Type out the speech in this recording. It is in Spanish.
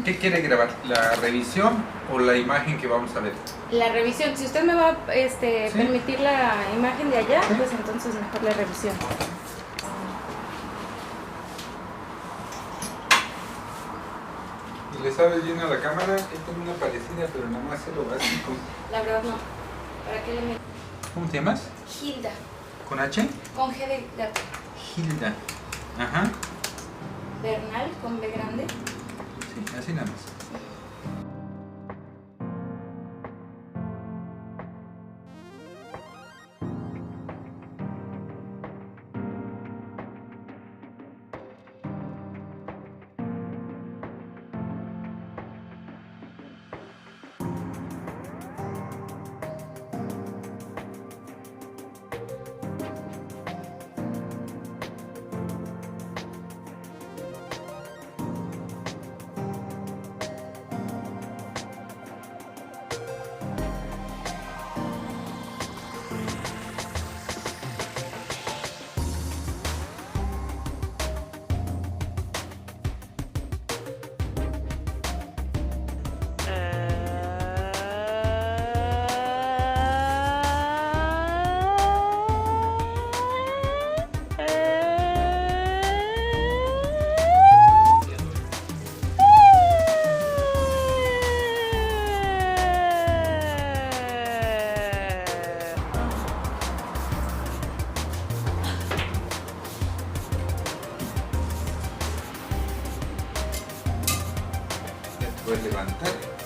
¿Qué quiere grabar? ¿La revisión o la imagen que vamos a ver? La revisión, si usted me va a permitir la imagen de allá, Sí. pues entonces mejor la revisión. ¿Y le sabes bien a la cámara? Yo tengo una parecida, pero nada más es lo básico. La verdad no. ¿Para qué le meto? ¿Cómo te llamas? Hilda, ¿Con H? con G de gato. Hilda. Ajá. Bernal, con B grande. Sí, así nada más. Ya te puedes levantar.